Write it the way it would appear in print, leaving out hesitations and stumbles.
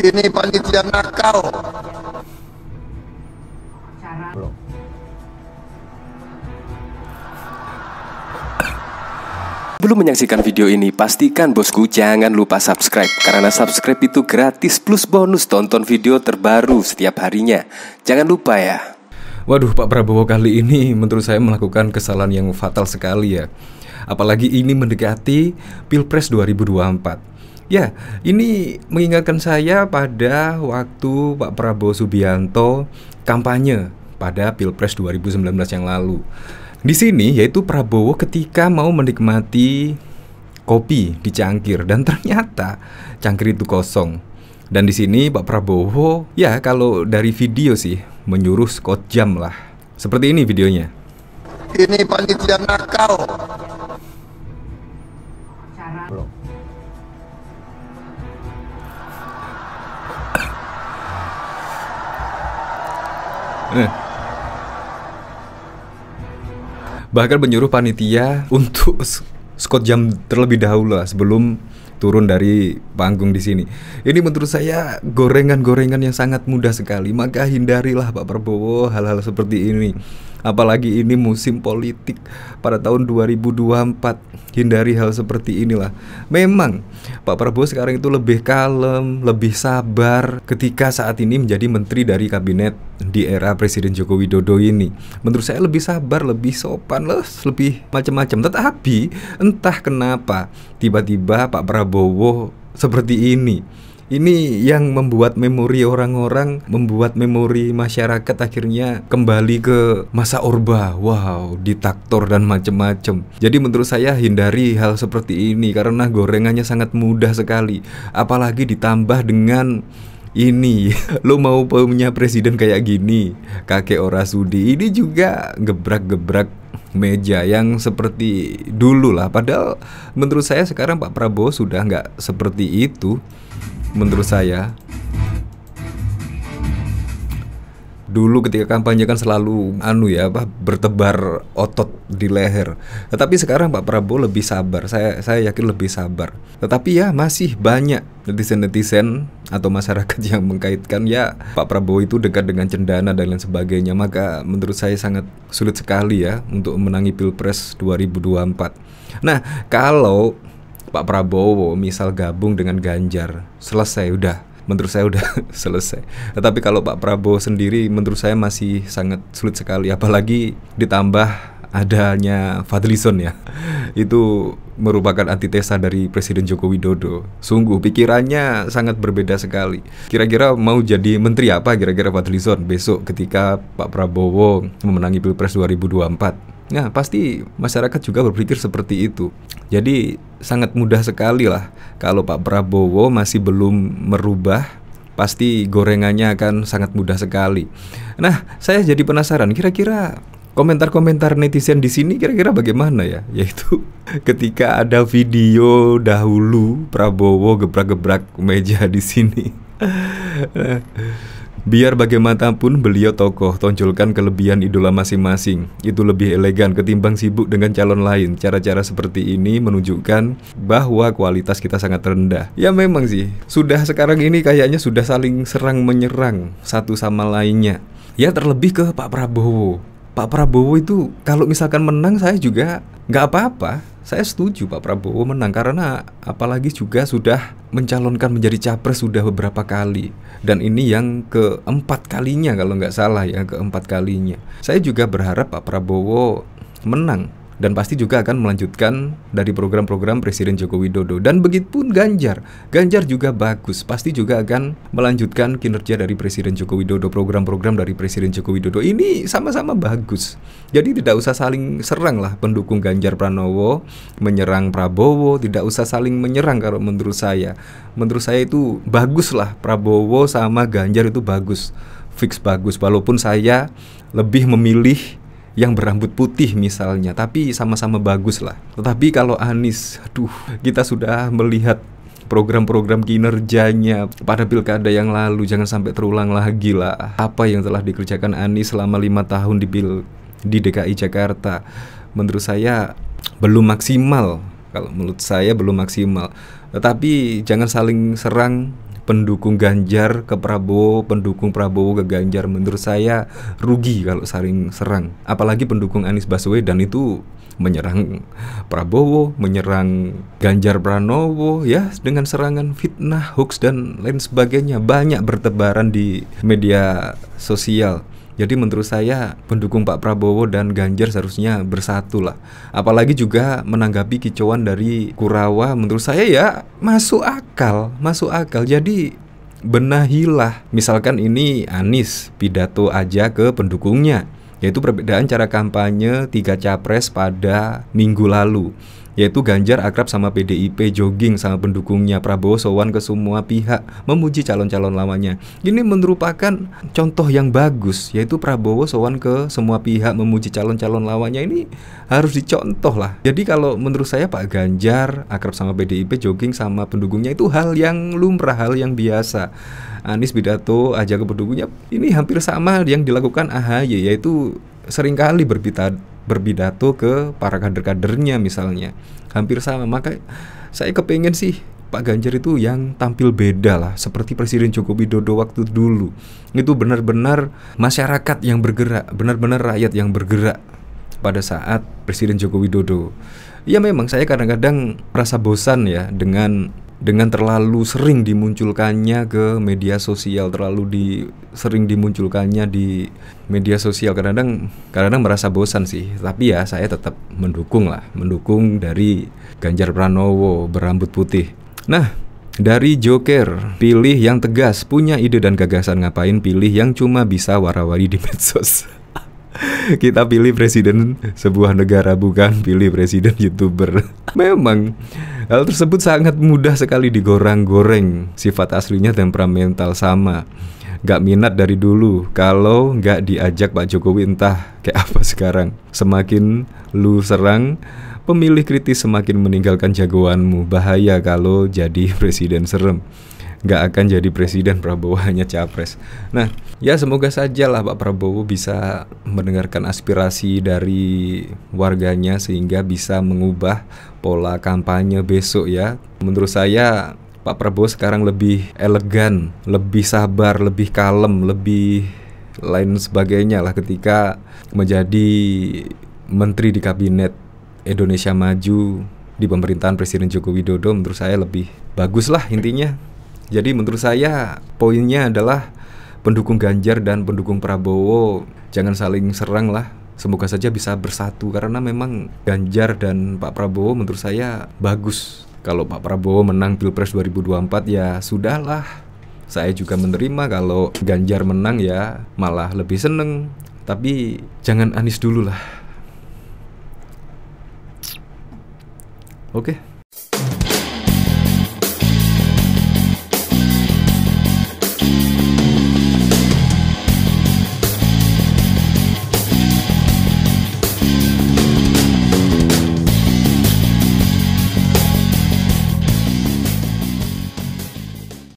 Ini panitia nakal. Belum menyaksikan video ini, pastikan bosku jangan lupa subscribe. Karena subscribe itu gratis plus bonus tonton video terbaru setiap harinya. Jangan lupa ya. Waduh, Pak Prabowo kali ini menurut saya melakukan kesalahan yang fatal sekali ya. Apalagi ini mendekati Pilpres 2024. Ya, ini mengingatkan saya pada waktu Pak Prabowo Subianto kampanye pada Pilpres 2019 yang lalu. Di sini yaitu Prabowo ketika mau menikmati kopi di cangkir dan ternyata cangkir itu kosong. Dan di sini Pak Prabowo ya kalau dari video sih menyuruh Scott Jam lah. Seperti ini videonya. Ini panitia nakal. Bahkan menyuruh panitia untuk Scott Jam terlebih dahulu lah sebelum turun dari panggung di sini. Ini menurut saya gorengan-gorengan yang sangat mudah sekali. Maka hindarilah Pak Prabowo hal-hal seperti ini. Apalagi ini musim politik pada tahun 2024. Hindari hal seperti inilah. Memang Pak Prabowo sekarang itu lebih kalem, lebih sabar ketika saat ini menjadi menteri dari kabinet di era Presiden Joko Widodo ini. Menurut saya lebih sabar, lebih sopan, lebih macam-macam. Tetapi entah kenapa tiba-tiba Pak Prabowo seperti ini. Ini yang membuat memori orang-orang, membuat memori masyarakat akhirnya kembali ke masa Orba. Wow, diktator dan macam-macam. Jadi menurut saya hindari hal seperti ini karena gorengannya sangat mudah sekali. Apalagi ditambah dengan ini, lo mau punya presiden kayak gini, kakek Orasudi. Ini juga gebrak-gebrak meja yang seperti dulu lah. Padahal menurut saya sekarang Pak Prabowo sudah nggak seperti itu. Menurut saya dulu ketika kampanye kan selalu bertebar otot di leher. Tetapi sekarang Pak Prabowo lebih sabar. Saya yakin lebih sabar. Tetapi ya masih banyak netizen-netizen atau masyarakat yang mengkaitkan ya Pak Prabowo itu dekat dengan cendana dan lain sebagainya. Maka menurut saya sangat sulit sekali ya untuk memenangi Pilpres 2024. Nah, kalau Pak Prabowo misal gabung dengan Ganjar, selesai udah. Menurut saya udah selesai. Tetapi kalau Pak Prabowo sendiri menurut saya masih sangat sulit sekali. Apalagi ditambah adanya Fadlizon ya. Itu merupakan antitesa dari Presiden Joko Widodo. Sungguh pikirannya sangat berbeda sekali. Kira-kira mau jadi menteri apa kira-kira Fadlizon besok ketika Pak Prabowo memenangi Pilpres 2024? Nah, pasti masyarakat juga berpikir seperti itu. Jadi sangat mudah sekali lah kalau Pak Prabowo masih belum merubah, pasti gorengannya akan sangat mudah sekali. Nah, saya jadi penasaran kira-kira komentar-komentar netizen di sini kira-kira bagaimana ya? Yaitu ketika ada video dahulu Prabowo gebrak-gebrak meja di sini. Biar bagaimanapun beliau tokoh, tonjolkan kelebihan idola masing-masing. Itu lebih elegan ketimbang sibuk dengan calon lain. Cara-cara seperti ini menunjukkan bahwa kualitas kita sangat rendah. Ya memang sih, sudah sekarang ini kayaknya sudah saling serang menyerang satu sama lainnya. Ya terlebih ke Pak Prabowo. Pak Prabowo itu kalau misalkan menang saya juga nggak apa-apa. Saya setuju Pak Prabowo menang karena apalagi juga sudah mencalonkan menjadi capres sudah beberapa kali. Dan ini yang keempat kalinya kalau nggak salah ya, keempat kalinya. Saya juga berharap Pak Prabowo menang. Dan pasti juga akan melanjutkan dari program-program Presiden Joko Widodo. Dan begitupun Ganjar. Ganjar juga bagus, pasti juga akan melanjutkan kinerja dari Presiden Joko Widodo. Program-program dari Presiden Joko Widodo ini sama-sama bagus. Jadi tidak usah saling serang lah pendukung Ganjar Pranowo menyerang Prabowo. Tidak usah saling menyerang kalau menurut saya. Menurut saya itu bagus lah, Prabowo sama Ganjar itu bagus. Fix bagus, walaupun saya lebih memilih yang berambut putih misalnya, tapi sama-sama bagus lah. Tetapi kalau Anies, kita sudah melihat program-program kinerjanya pada pilkada yang lalu, jangan sampai terulang lagi lah. Apa yang telah dikerjakan Anies selama 5 tahun di DKI Jakarta, menurut saya belum maksimal. Kalau menurut saya belum maksimal. Tetapi jangan saling serang pendukung Ganjar ke Prabowo, pendukung Prabowo ke Ganjar, menurut saya rugi kalau saling serang. Apalagi pendukung Anies Baswedan itu menyerang Prabowo, menyerang Ganjar Pranowo ya, dengan serangan fitnah, hoax dan lain sebagainya banyak bertebaran di media sosial. Jadi menurut saya pendukung Pak Prabowo dan Ganjar seharusnya bersatu lah. Apalagi juga menanggapi kicauan dari Kurawa, menurut saya ya masuk akal. Jadi benahilah. Misalkan ini Anies pidato aja ke pendukungnya, yaitu perbedaan cara kampanye 3 capres pada minggu lalu. Yaitu Ganjar akrab sama PDIP, jogging sama pendukungnya, Prabowo sowan ke semua pihak, memuji calon-calon lawannya. Ini merupakan contoh yang bagus, yaitu Prabowo sowan ke semua pihak, memuji calon-calon lawannya. Ini harus dicontoh lah. Jadi kalau menurut saya Pak Ganjar akrab sama PDIP, jogging sama pendukungnya itu hal yang lumrah, hal yang biasa. Anies pidato aja ke pendukungnya, ini hampir sama yang dilakukan AHY, yaitu seringkali berpidato ke para kader-kadernya misalnya, hampir sama. Maka saya kepengen sih Pak Ganjar itu yang tampil beda lah, seperti Presiden Joko Widodo waktu dulu. Itu benar-benar masyarakat yang bergerak, benar-benar rakyat yang bergerak pada saat Presiden Joko Widodo. Ya memang saya kadang-kadang merasa bosan ya dengan terlalu sering dimunculkannya ke media sosial, sering dimunculkannya di media sosial. Kadang merasa bosan sih. Tapi ya saya tetap mendukung dari Ganjar Pranowo berambut putih. Nah, dari Joker, pilih yang tegas, punya ide dan gagasan, ngapain pilih yang cuma bisa wara-wari di medsos. Kita pilih presiden sebuah negara, bukan pilih presiden YouTuber. Memang hal tersebut sangat mudah sekali digoreng-goreng. Sifat aslinya temperamental sama. Gak minat dari dulu. Kalau gak diajak Pak Jokowi entah kayak apa sekarang. Semakin lu serang pemilih kritis, semakin meninggalkan jagoanmu. Bahaya kalau jadi presiden, serem. Gak akan jadi presiden, Prabowo hanya capres. Nah, ya semoga saja lah Pak Prabowo bisa mendengarkan aspirasi dari warganya sehingga bisa mengubah pola kampanye besok ya. Menurut saya Pak Prabowo sekarang lebih elegan, lebih sabar, lebih kalem, lebih lain sebagainya lah ketika menjadi menteri di kabinet Indonesia Maju di pemerintahan Presiden Joko Widodo. Menurut saya lebih bagus lah intinya. Jadi menurut saya poinnya adalah pendukung Ganjar dan pendukung Prabowo jangan saling serang lah. Semoga saja bisa bersatu, karena memang Ganjar dan Pak Prabowo menurut saya bagus. Kalau Pak Prabowo menang Pilpres 2024 ya sudahlah. Saya juga menerima. Kalau Ganjar menang ya malah lebih seneng. Tapi jangan Anies dulu lah. Oke.